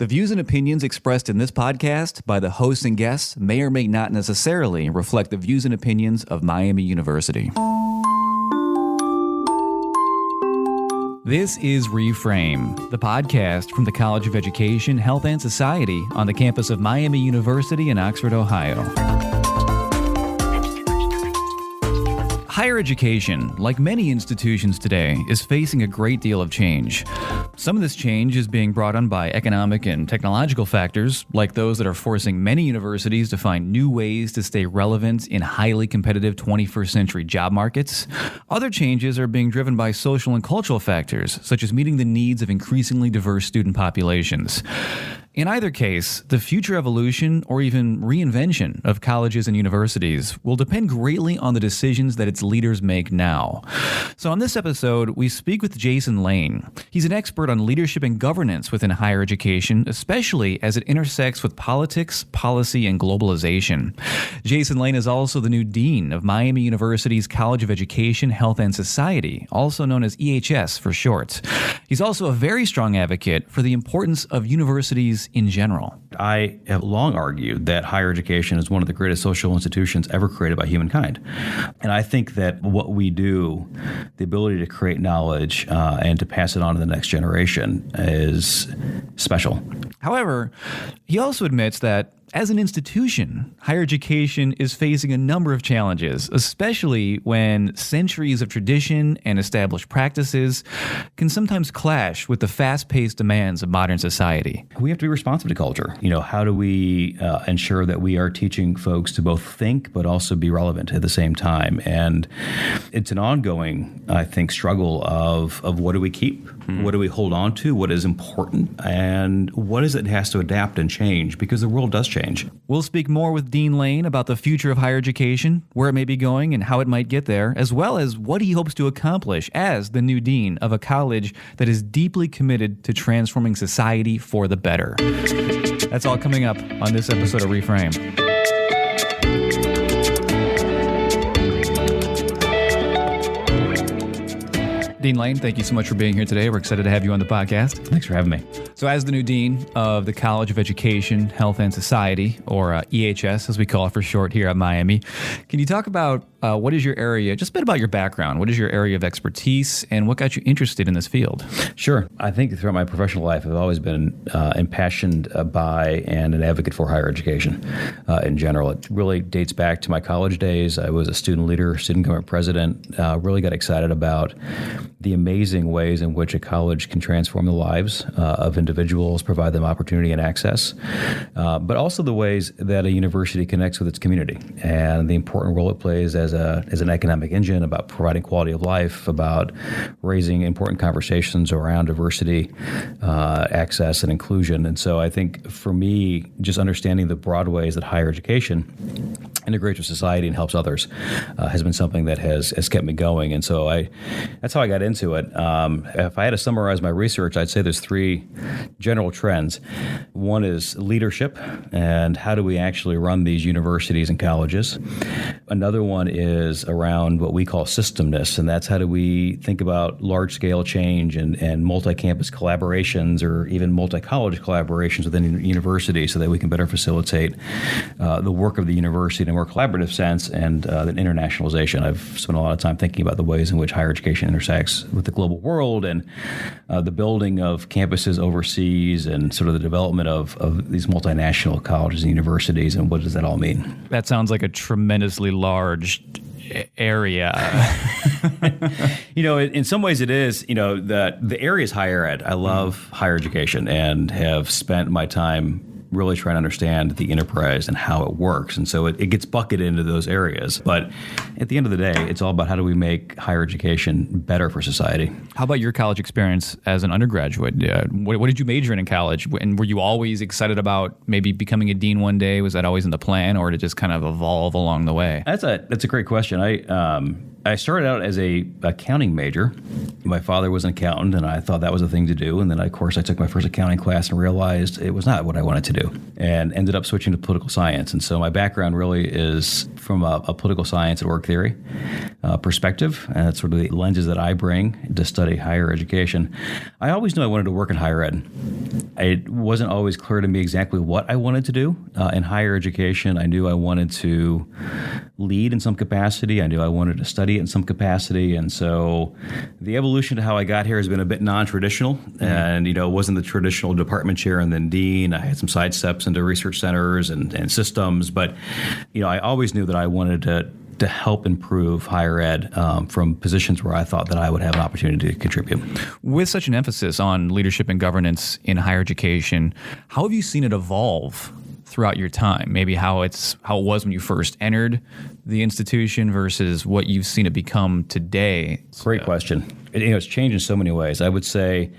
The views and opinions expressed in this podcast by the hosts and guests may or may not necessarily reflect the views and opinions of Miami University. This is Reframe, the podcast from the College of Education, Health, and Society on the campus of Miami University in Oxford, Ohio. Higher education, like many institutions today, is facing a great deal of change. Some of this change is being brought on by economic and technological factors, like those that are forcing many universities to find new ways to stay relevant in highly competitive 21st century job markets. Other changes are being driven by social and cultural factors, such as meeting the needs of increasingly diverse student populations. In either case, the future evolution or even reinvention of colleges and universities will depend greatly on the decisions that its leaders make now. So on this episode, we speak with Jason Lane. He's an expert on leadership and governance within higher education, especially as it intersects with politics, policy, and globalization. Jason Lane is also the new dean of Miami University's College of Education, Health, and Society, also known as EHS for short. He's also a very strong advocate for the importance of universities in general. I have long argued that higher education is one of the greatest social institutions ever created by humankind. And I think that what we do, the ability to create knowledge and to pass it on to the next generation, is special. However, he also admits that as an institution, higher education is facing a number of challenges, especially when centuries of tradition and established practices can sometimes clash with the fast-paced demands of modern society. We have to be responsive to culture. How do we ensure that we are teaching folks to both think but also be relevant at the same time? And it's an ongoing, I think, struggle of what do we keep? What do we hold on to? What is important? And what is it has to adapt and change? Because the world does change. We'll speak more with Dean Lane about the future of higher education, where it may be going and how it might get there, as well as what he hopes to accomplish as the new dean of a college that is deeply committed to transforming society for the better. That's all coming up on this episode of Reframe. Dean Lane, thank you so much for being here today. We're excited to have you on the podcast. Thanks for having me. So as the new dean of the College of Education, Health, and Society, or EHS, as we call it for short here at Miami, can you talk about what is your area, just a bit about your background, what is your area of expertise, and what got you interested in this field? Sure. I think throughout my professional life, I've always been impassioned by and an advocate for higher education in general. It really dates back to my college days. I was a student leader, student government president, really got excited about the amazing ways in which a college can transform the lives of individuals, provide them opportunity and access, but also the ways that a university connects with its community and the important role it plays as an economic engine, about providing quality of life, about raising important conversations around diversity, access, and inclusion. And so I think for me, just understanding the broad ways that higher education integrates with society and helps others has been something that has kept me going. And so that's how I got into it. If I had to summarize my research, I'd say there's three general trends. One is leadership and how do we actually run these universities and colleges. Another one is around what we call systemness, and that's how do we think about large-scale change and multi-campus collaborations or even multi-college collaborations within the university so that we can better facilitate the work of the university in a more collaborative sense and then internationalization. I've spent a lot of time thinking about the ways in which higher education intersects with the global world and the building of campuses overseas and sort of the development of these multinational colleges and universities, and what does that all mean? That sounds like a tremendously large area. In some ways it is, the area is higher ed. I love higher education and have spent my time really trying to understand the enterprise and how it works. And so it gets bucketed into those areas. But at the end of the day, it's all about how do we make higher education better for society. How about your college experience as an undergraduate? What did you major in college? And were you always excited about maybe becoming a dean one day? Was that always in the plan, or did it just kind of evolve along the way? That's a great question. I started out as a accounting major. My father was an accountant, and I thought that was the thing to do. And then, of course, I took my first accounting class and realized it was not what I wanted to do, and ended up switching to political science. And so my background really is from a political science and work theory perspective, and that's sort of the lenses that I bring to study higher education. I always knew I wanted to work in higher ed. It wasn't always clear to me exactly what I wanted to do in higher education. I knew I wanted to lead in some capacity. I knew I wanted to study it in some capacity. And so the evolution to how I got here has been a bit non-traditional. And, it wasn't the traditional department chair and then dean. I had some side steps into research centers and systems. But, I always knew that I wanted to help improve higher ed from positions where I thought that I would have an opportunity to contribute. With such an emphasis on leadership and governance in higher education, how have you seen it evolve throughout your time? Maybe how it was when you first entered the institution versus what you've seen it become today? Great question. It's changed in so many ways. I would say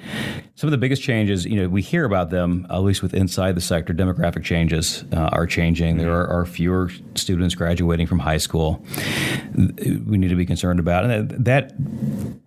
some of the biggest changes, we hear about them, at least with inside the sector. Demographic changes are changing. There are fewer students graduating from high school. We need to be concerned about, and that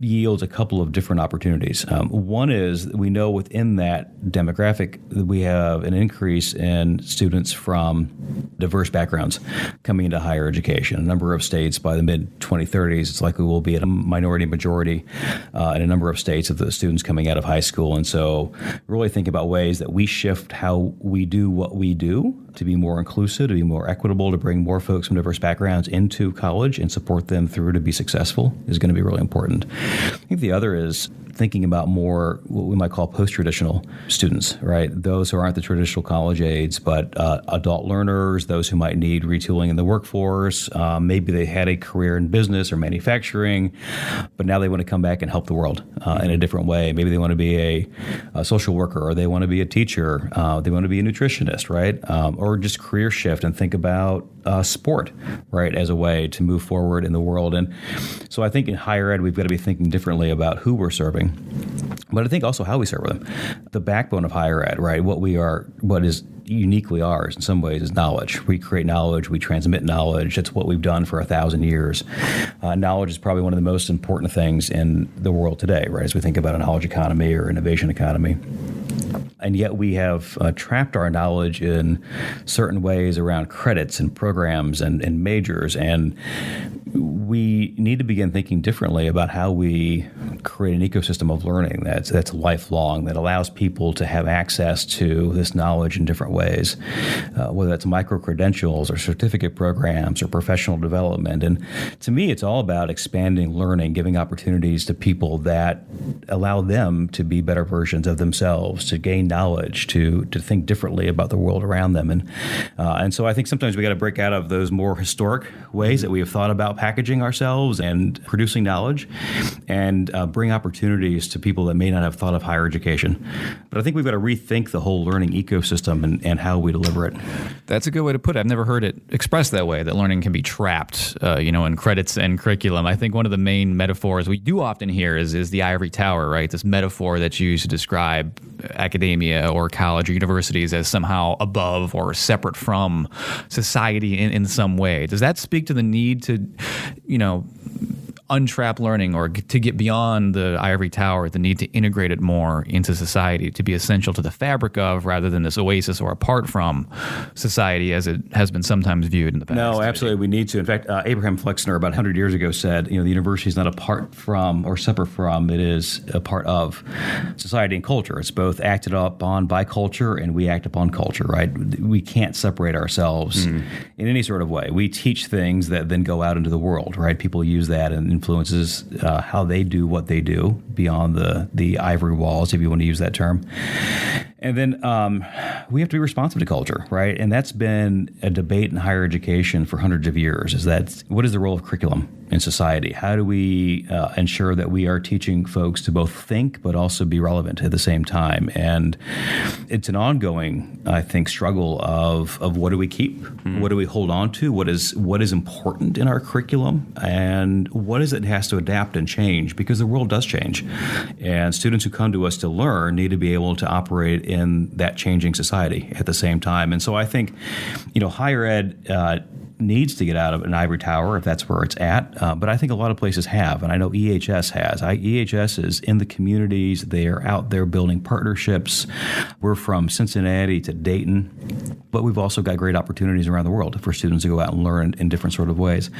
yields a couple of different opportunities. One is we know within that demographic that we have an increase in students from diverse backgrounds coming into higher education. A number of states by the mid-2030s, it's likely we'll be at a minority majority in a number of states of the students coming out of high school. And so really think about ways that we shift how we do what we do to be more inclusive, to be more equitable, to bring more folks from diverse backgrounds into college and support them through to be successful is going to be really important. I think the other is thinking about more what we might call post-traditional students, right? Those who aren't the traditional college aides, but adult learners, those who might need retooling in the workforce. Maybe they had a career in business or manufacturing, but now they want to come back and help the world in a different way. Maybe they want to be a social worker, or they want to be a teacher. They want to be a nutritionist, right? Or just career shift and think about sport, right, as a way to move forward in the world. And so I think in higher ed, we've got to be thinking differently about who we're serving, but I think also how we serve them. The backbone of higher ed, right, what is uniquely ours in some ways is knowledge. We create knowledge, we transmit knowledge. That's what we've done for 1,000 years. Knowledge is probably one of the most important things in the world today, right, as we think about a knowledge economy or innovation economy. And yet we have trapped our knowledge in certain ways around credits and programs and majors. And we need to begin thinking differently about how we create an ecosystem of learning that's lifelong, that allows people to have access to this knowledge in different ways, whether that's micro-credentials or certificate programs or professional development. And to me, it's all about expanding learning, giving opportunities to people that allow them to be better versions of themselves, to gain knowledge, to think differently about the world around them. And so I think sometimes we got to break out of those more historic ways that we have thought about packaging ourselves and producing knowledge, and bring opportunities to people that may not have thought of higher education. But I think we've got to rethink the whole learning ecosystem and how we deliver it. That's a good way to put it. I've never heard it expressed that way, that learning can be trapped, in credits and curriculum. I think one of the main metaphors we do often hear is the ivory tower, right? This metaphor that's used to describe academia or college or universities as somehow above or separate from society in some way. Does that speak to the need to, untrap learning, or to get beyond the ivory tower, the need to integrate it more into society, to be essential to the fabric of, rather than this oasis or apart from society as it has been sometimes viewed in the past? No, absolutely. We need to. In fact, Abraham Flexner about 100 years ago said, the university is not apart from or separate from, it is a part of society and culture. It's both acted upon by culture and we act upon culture, right? We can't separate ourselves in any sort of way. We teach things that then go out into the world, right? People use that and influences how they do what they do beyond the ivory walls, if you want to use that term. And then we have to be responsive to culture, right? And that's been a debate in higher education for hundreds of years, is that what is the role of curriculum in society? How do we ensure that we are teaching folks to both think but also be relevant at the same time? And it's an ongoing, I think, struggle of what do we keep? What do we hold on to? What is important in our curriculum? And what is it that has to adapt and change? Because the world does change. And students who come to us to learn need to be able to operate in that changing society at the same time. And so I think, higher ed needs to get out of an ivory tower if that's where it's at. But I think a lot of places have, and I know EHS has. EHS is in the communities. They are out there building partnerships. We're from Cincinnati to Dayton, but we've also got great opportunities around the world for students to go out and learn in different sort of ways.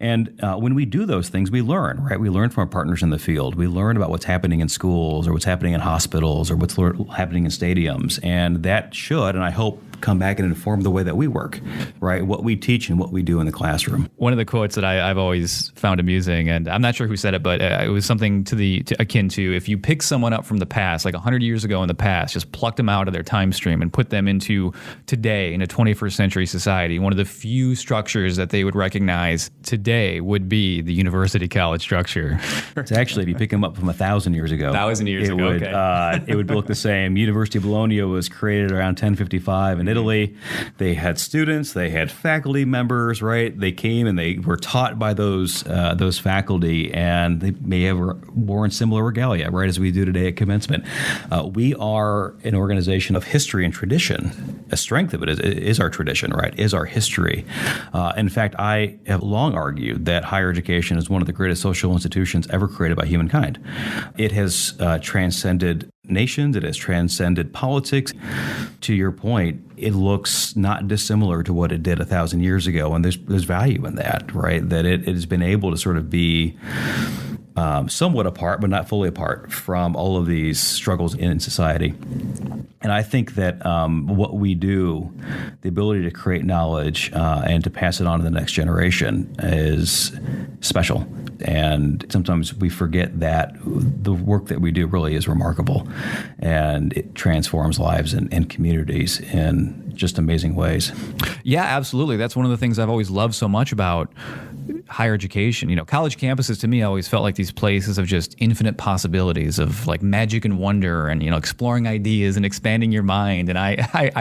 And when we do those things, we learn, right? We learn from our partners in the field. We learn about what's happening in schools or what's happening in hospitals or what's happening in stadiums. And that should, and I hope, come back and inform the way that we work, right? What we teach and what we do in the classroom. One of the quotes that I've always found amusing, and I'm not sure who said it, but it was something akin to, if you pick someone up from the past, like 100 years ago in the past, just plucked them out of their time stream and put them into today in a 21st century society, one of the few structures that they would recognize today would be the university college structure. It's actually, if you pick them up from 1,000 years ago, 1,000 years ago, okay. It would look the same. University of Bologna was created around 1055 in Italy. They had students, they had faculty members, right? They came and they were taught by those faculty, and they may have worn similar regalia, right, as we do today at commencement. We are an organization of history and tradition. A strength of it is our tradition, right, is our history. In fact, I have long argued that higher education is one of the greatest social institutions ever created by humankind. It has transcended nations, it has transcended politics. To your point, it looks not dissimilar to what it did 1,000 years ago, and there's value in that, right? That it has been able to sort of be somewhat apart, but not fully apart from all of these struggles in society. And I think that what we do, the ability to create knowledge and to pass it on to the next generation, is special. And sometimes we forget that the work that we do really is remarkable, and it transforms lives and communities in just amazing ways. Yeah, absolutely. That's one of the things I've always loved so much about higher education. College campuses to me always felt like these places of just infinite possibilities of like magic and wonder and, exploring ideas and expanding your mind. And I've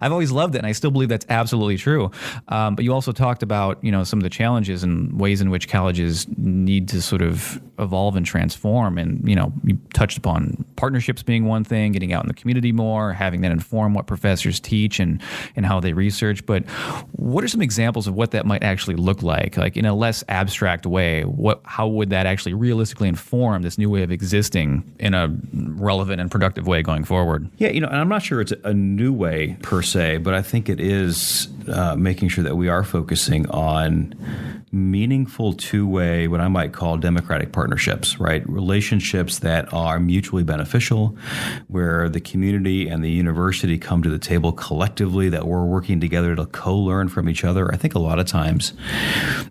always loved it, and I still believe that's absolutely true. But you also talked about, some of the challenges and ways in which colleges need to sort of evolve and transform. And, you touched upon partnerships being one thing, getting out in the community more, having that inform what professors teach and how they research. But what are some examples of what that might actually look like in a less abstract way? How would that actually realistically inform this new way of existing in a relevant and productive way going forward? Yeah, and I'm not sure it's a new way per se, but I think it is making sure that we are focusing on meaningful two-way, what I might call democratic partnerships, right? Relationships that are mutually beneficial, where the community and the university come to the table collectively, that we're working together to co-learn from each other. I think a lot of times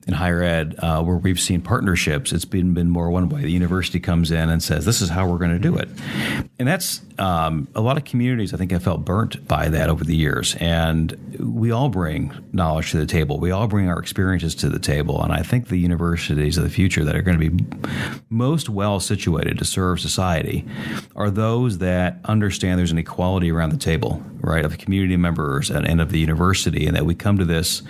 in higher ed, where we've seen partnerships, it's been more one way. The university comes in and says, this is how we're going to do it. And that's a lot of communities, I think, have felt burnt by that over the years. And we all bring knowledge to the table. We all bring our experiences to the table. And I think the universities of the future that are going to be most well situated to serve society are those that understand there's an equality around the table, right, of the community members and of the university, and that we come to this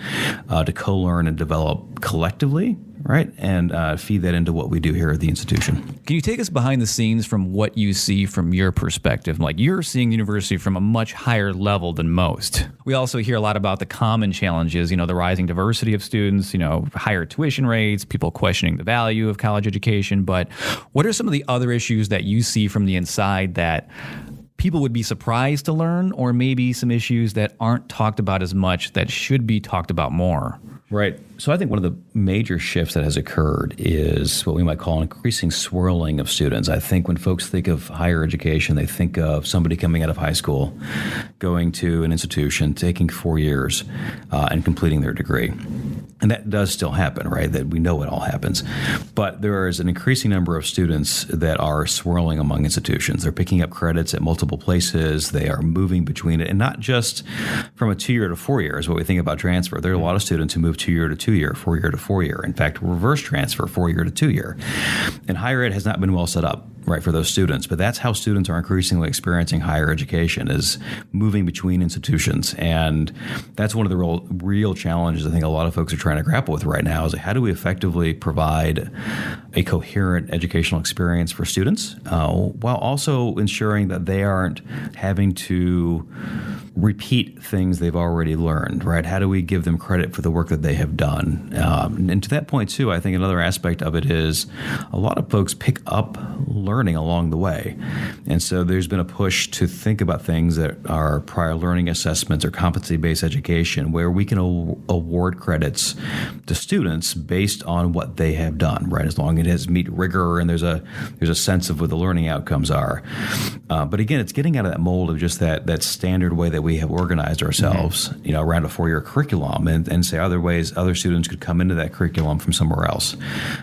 to co-learn and develop collectively, right, and feed that into what we do here at the institution. Can you take us behind the scenes from what you see from your perspective? Like, you're seeing the university from a much higher level than most. We also hear a lot about the common challenges, the rising diversity of students, higher tuition rates, people questioning the value of college education. But what are some of the other issues that you see from the inside that people would be surprised to learn, or maybe some issues that aren't talked about as much that should be talked about more? Right. So I think one of the major shifts that has occurred is what we might call an increasing swirling of students. I think when folks think of higher education, they think of somebody coming out of high school, going to an institution, taking 4 years, and completing their degree. And that does still happen, right? That we know it all happens. But there is an increasing number of students that are swirling among institutions. They're picking up credits at multiple places. They are moving between it, and not just from a 2-year to 4 years, what we think about transfer. There are a lot of students who move 2-year to 2-year, 4-year to 4-year. In fact, reverse transfer, 4-year to 2-year. And higher ed has not been well set up right, for those students. But that's how students are increasingly experiencing higher education, is moving between institutions. And that's one of the real challenges I think a lot of folks are trying to grapple with right now, is how do we effectively provide a coherent educational experience for students while also ensuring that they aren't having to repeat things they've already learned, right? How do we give them credit for the work that they have done? And to that point, too, I think another aspect of it is a lot of folks pick up learning along the way. And so there's been a push to think about things that are prior learning assessments or competency-based education, where we can award credits to students based on what they have done, right? As long as it has meet rigor and there's a sense of what the learning outcomes are. But again, it's getting out of that mold of just that standard way that we have organized ourselves, around a 4-year curriculum, and say other students could come into that curriculum from somewhere else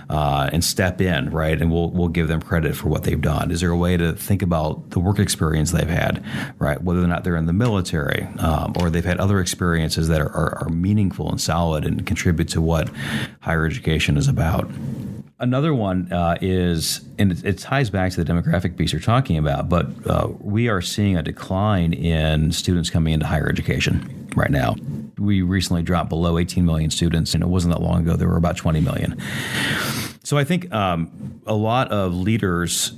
and step in, right? And we'll give them credit for what they've done. Is there a way to think about the work experience they've had, right? Whether or not they're in the military or they've had other experiences that are meaningful and solid and contribute to what higher education is about. Another one is, and it ties back to the demographic piece you're talking about, but we are seeing a decline in students coming into higher education right now. We recently dropped below 18 million students, and it wasn't that long ago there were about 20 million. So I think a lot of leaders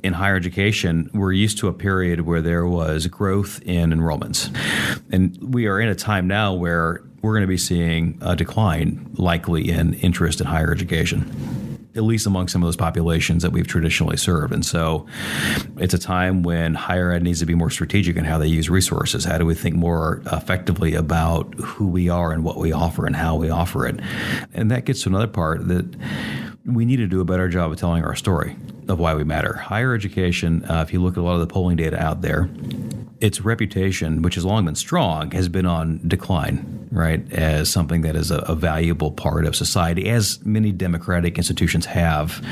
in higher education were used to a period where there was growth in enrollments. And we are in a time now where we're going to be seeing a decline likely in interest in higher education, at least among some of those populations that we've traditionally served. And so it's a time when higher ed needs to be more strategic in how they use resources. How do we think more effectively about who we are and what we offer and how we offer it? And that gets to another part, that we need to do a better job of telling our story of why we matter. Higher education, if you look at a lot of the polling data out there, its reputation, which has long been strong, has been on decline, right, as something that is a valuable part of society, as many democratic institutions have.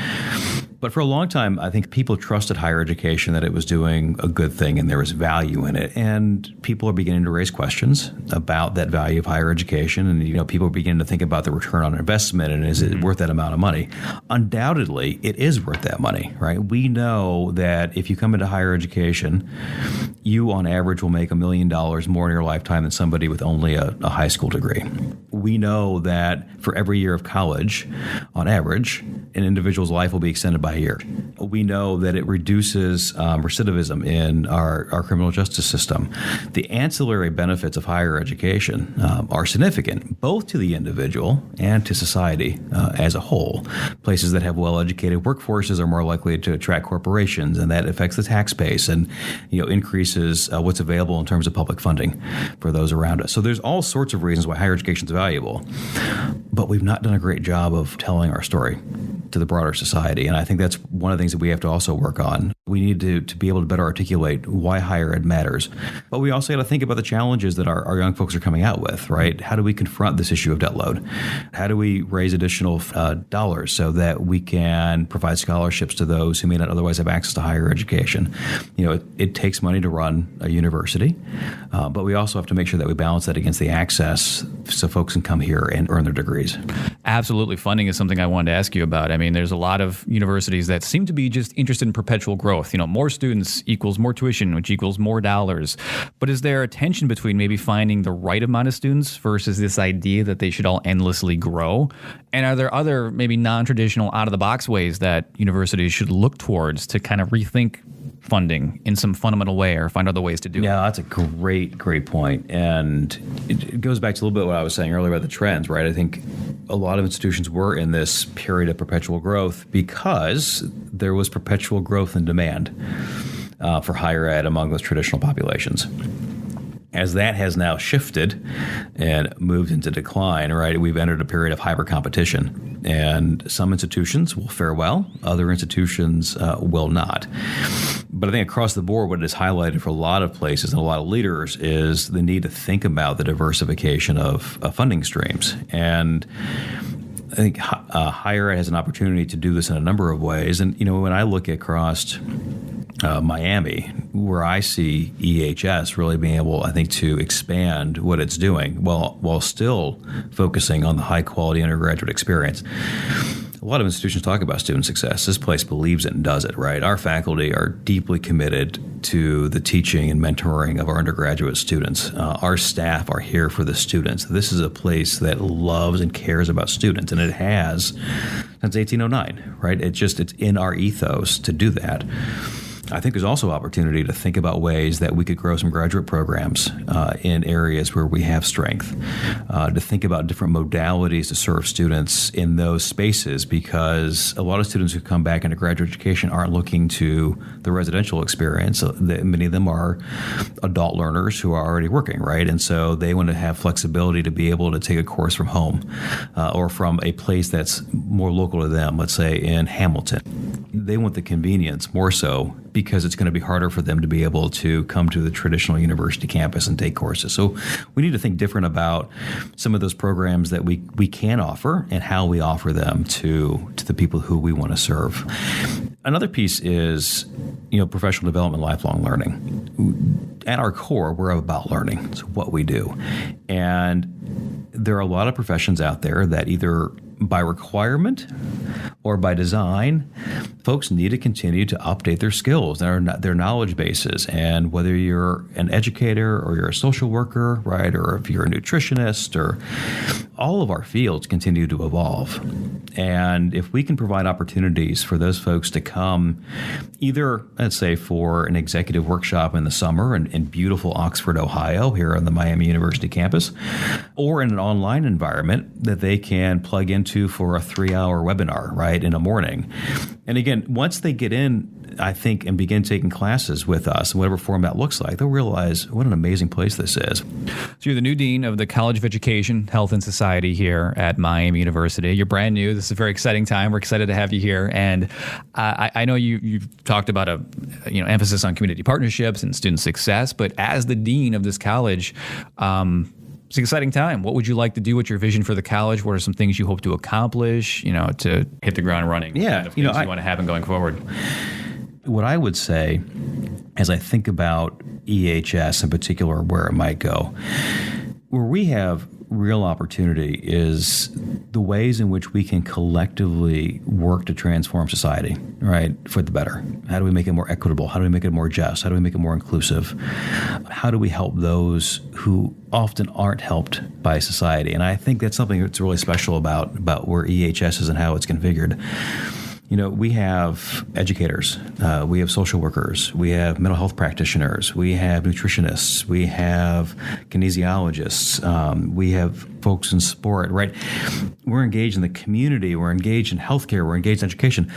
But for a long time, I think people trusted higher education, that it was doing a good thing and there was value in it. And people are beginning to raise questions about that value of higher education. And, people are beginning to think about the return on investment and is it worth that amount of money? Undoubtedly, it is worth that money, right? We know that if you come into higher education, you on average will make $1 million more in your lifetime than somebody with only a high school degree. We know that for every year of college, on average, an individual's life will be extended by a year. We know that it reduces recidivism in our criminal justice system. The ancillary benefits of higher education are significant, both to the individual and to society as a whole. Places that have well-educated workforces are more likely to attract corporations, and that affects the tax base and increases what's available in terms of public funding for those around us. So there's all sorts of reasons why higher education is valuable, but we've not done a great job of telling our story to the broader society. And I think that's one of the things that we have to also work on. We need to be able to better articulate why higher ed matters. But we also got to think about the challenges that our young folks are coming out with, right? How do we confront this issue of debt load? How do we raise additional dollars so that we can provide scholarships to those who may not otherwise have access to higher education? It takes money to run a university, but we also have to make sure that we balance that against the access so folks can come here and earn their degrees. Absolutely. Funding is something I wanted to ask you about. I mean, there's a lot of universities that seem to be just interested in perpetual growth. More students equals more tuition, which equals more dollars. But is there a tension between maybe finding the right amount of students versus this idea that they should all endlessly grow? And are there other maybe non-traditional, out-of-the-box ways that universities should look towards to kind of rethink funding in some fundamental way or find other ways to do it? Yeah, that's a great point. And it goes back to a little bit what I was saying earlier about the trends, right? I think a lot of institutions were in this period of perpetual growth because there was perpetual growth in demand for higher ed among those traditional populations. As that has now shifted and moved into decline, right, we've entered a period of hyper competition. And some institutions will fare well, other institutions will not. But I think across the board, what it has highlighted for a lot of places and a lot of leaders is the need to think about the diversification of funding streams. And I think higher ed has an opportunity to do this in a number of ways. And, when I look across Miami, where I see EHS really being able, I think, to expand what it's doing while still focusing on the high quality undergraduate experience. A lot of institutions talk about student success. This place believes it and does it, right? Our faculty are deeply committed to the teaching and mentoring of our undergraduate students. Our staff are here for the students. This is a place that loves and cares about students, and it has since 1809, right? It's in our ethos to do that. I think there's also opportunity to think about ways that we could grow some graduate programs in areas where we have strength, to think about different modalities to serve students in those spaces, because a lot of students who come back into graduate education aren't looking to the residential experience. Many of them are adult learners who are already working, right? And so they want to have flexibility to be able to take a course from home or from a place that's more local to them, let's say in Hamilton. They want the convenience more so because it's going to be harder for them to be able to come to the traditional university campus and take courses. So we need to think different about some of those programs that we can offer and how we offer them to the people who we want to serve. Another piece is, professional development, lifelong learning. At our core, we're about learning. It's what we do. And there are a lot of professions out there that either by requirement or by design, folks need to continue to update their skills, their knowledge bases. And whether you're an educator or you're a social worker, right, or if you're a nutritionist, or all of our fields continue to evolve. And if we can provide opportunities for those folks to come either, let's say, for an executive workshop in the summer in beautiful Oxford, Ohio, here on the Miami University campus, or in an online environment that they can plug into for a 3-hour webinar, right, in a morning. And again, once they get in, I think, and begin taking classes with us, in whatever form that looks like, they'll realize what an amazing place this is. So you're the new dean of the College of Education, Health and Society here at Miami University. You're brand new. This is a very exciting time. We're excited to have you here. And I know you've talked about emphasis on community partnerships and student success, but as the dean of this college, it's an exciting time. What would you like to do? What's your vision for the college? What are some things you hope to accomplish, to hit the ground running? Yeah. What kind of things you want to happen going forward? What I would say, as I think about EHS in particular, where it might go, where we have real opportunity is the ways in which we can collectively work to transform society, right, for the better. How do we make it more equitable? How do we make it more just? How do we make it more inclusive? How do we help those who often aren't helped by society? And I think that's something that's really special about where EHS is and how it's configured. We have educators, we have social workers, we have mental health practitioners, we have nutritionists, we have kinesiologists, we have folks in sport, right? We're engaged in the community, we're engaged in healthcare, we're engaged in education.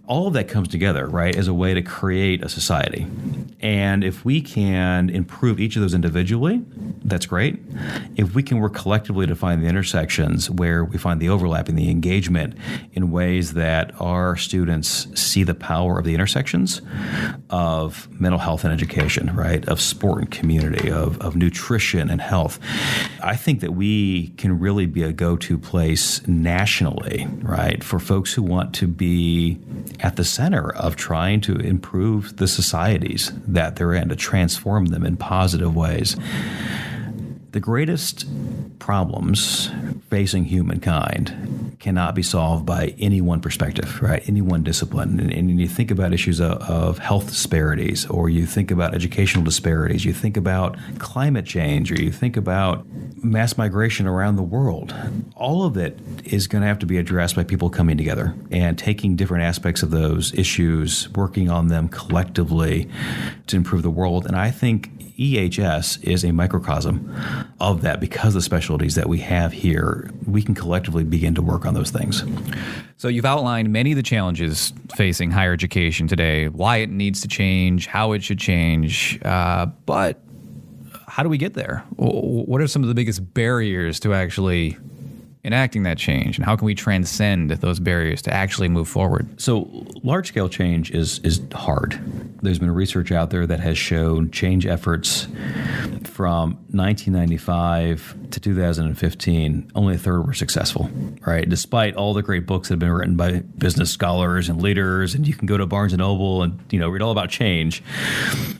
All of that comes together, right, as a way to create a society. And if we can improve each of those individually, that's great. If we can work collectively to find the intersections where we find the overlap and the engagement in ways that our students see the power of the intersections of mental health and education, right, of sport and community, of nutrition and health, I think that we can really be a go-to place nationally, right, for folks who want to be at the center of trying to improve the societies that they're in, to transform them in positive ways. The greatest problems facing humankind cannot be solved by any one perspective, right? Any one discipline. And you think about issues of health disparities, or you think about educational disparities, you think about climate change, or you think about mass migration around the world. All of it is going to have to be addressed by people coming together and taking different aspects of those issues, working on them collectively to improve the world. And I think EHS is a microcosm of that. Because of the specialties that we have here, we can collectively begin to work on those things. So you've outlined many of the challenges facing higher education today, why it needs to change, how it should change, but how do we get there? What are some of the biggest barriers to actually enacting that change, and how can we transcend those barriers to actually move forward? So large-scale change is hard, There's been research out there that has shown change efforts from 1995 to 2015, only a third were successful, right? Despite all the great books that have been written by business scholars and leaders, and you can go to Barnes & Noble and read all about change,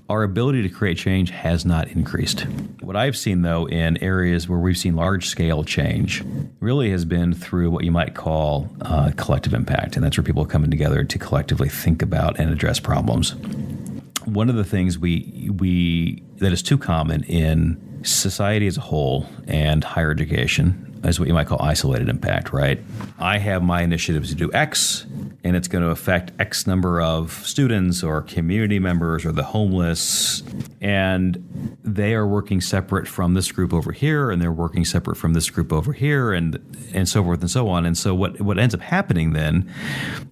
our ability to create change has not increased. What I've seen, though, in areas where we've seen large-scale change really has been through what you might call collective impact, and that's where people are coming together to collectively think about and address problems. One of the things that is too common in society as a whole and higher education is what you might call isolated impact, right? I have my initiatives to do X, and it's going to affect X number of students or community members or the homeless, and they are working separate from this group over here, and they're working separate from this group over here, and so forth and so on. And so what ends up happening then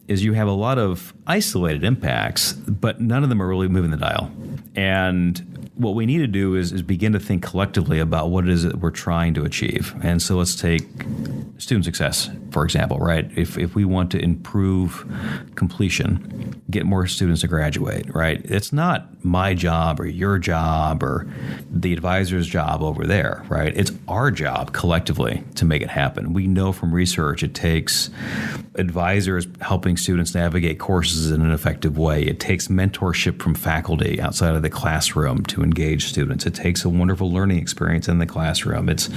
is you have a lot of isolated impacts, but none of them are really moving the dial. And what we need to do is begin to think collectively about what it is that we're trying to achieve. And so let's take student success, for example, right? If we want to improve completion, get more students to graduate, right? It's not my job or your job or the advisor's job over there, right? It's our job collectively to make it happen. We know from research it takes advisors helping students navigate courses in an effective way. It takes mentorship from faculty outside of the classroom to engage students. It takes a wonderful learning experience in the classroom. It's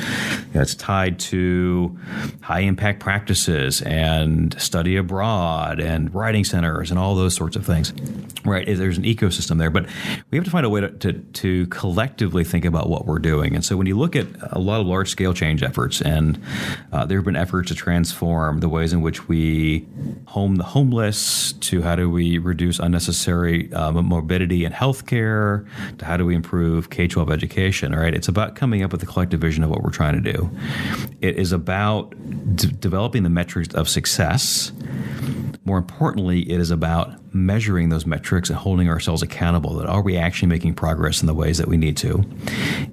tied to high impact practices and study abroad and writing centers and all those sorts of things, right? There's an ecosystem there, but we have to find a way to collectively think about what we're doing. And so when you look at a lot of large scale change efforts, and there have been efforts to transform the ways in which we home the homeless, to how do we reduce unnecessary morbidity in healthcare, to how do we improve K-12 education, right? It's about coming up with a collective vision of what we're trying to do. It is about developing the metrics of success. More importantly, it is about measuring those metrics and holding ourselves accountable. That are we actually making progress in the ways that we need to?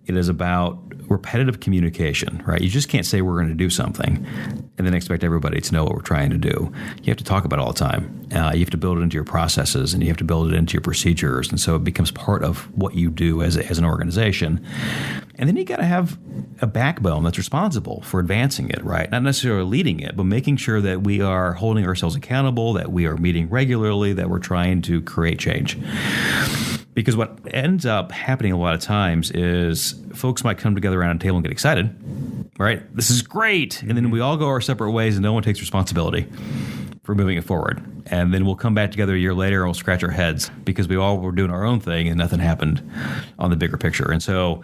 It is about repetitive communication, right? You just can't say we're going to do something and then expect everybody to know what we're trying to do. You have to talk about it all the time. You have to build it into your processes, and you have to build it into your procedures. And so it becomes part of what you do as an organization. And then you got to have a backbone that's responsible for advancing it, right? Not necessarily leading it, but making sure that we are holding ourselves accountable, that we are meeting regularly, that we're trying to create change. Because what ends up happening a lot of times is folks might come together around a table and get excited, right? This is great. And then we all go our separate ways and no one takes responsibility for moving it forward. And then we'll come back together a year later and we'll scratch our heads because we all were doing our own thing and nothing happened on the bigger picture. And so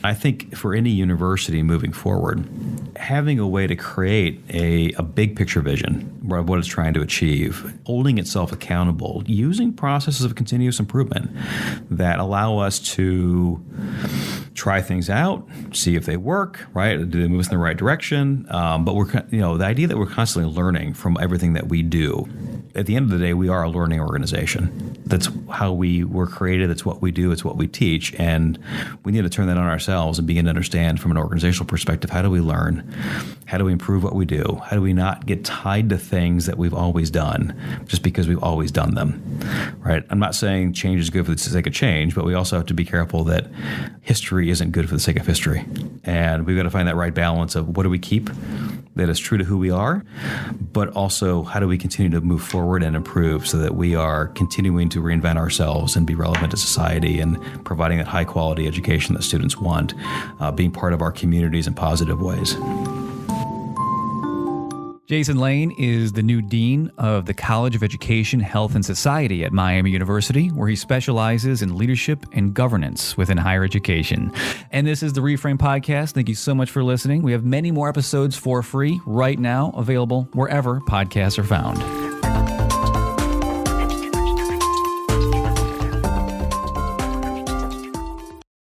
I think for any university moving forward, having a way to create a big picture vision of what it's trying to achieve, holding itself accountable, using processes of continuous improvement that allow us to try things out, see if they work, right? Do they move us in the right direction? But the idea that we're constantly learning from everything that we do. At the end of the day, we are a learning organization. That's how we were created. That's what we do. It's what we teach. And we need to turn that on ourselves and begin to understand from an organizational perspective, how do we learn? How do we improve what we do? How do we not get tied to things that we've always done just because we've always done them, right? I'm not saying change is good for the sake of change, but we also have to be careful that history isn't good for the sake of history. And we've got to find that right balance of what do we keep that is true to who we are, but also how do we continue to move forward and improve so that we are continuing to reinvent ourselves and be relevant to society and providing that high quality education that students want, being part of our communities in positive ways. Jason Lane is the new dean of the College of Education, Health, and Society at Miami University, where he specializes in leadership and governance within higher education. And this is the Reframe Podcast. Thank you so much for listening. We have many more episodes for free right now, available wherever podcasts are found.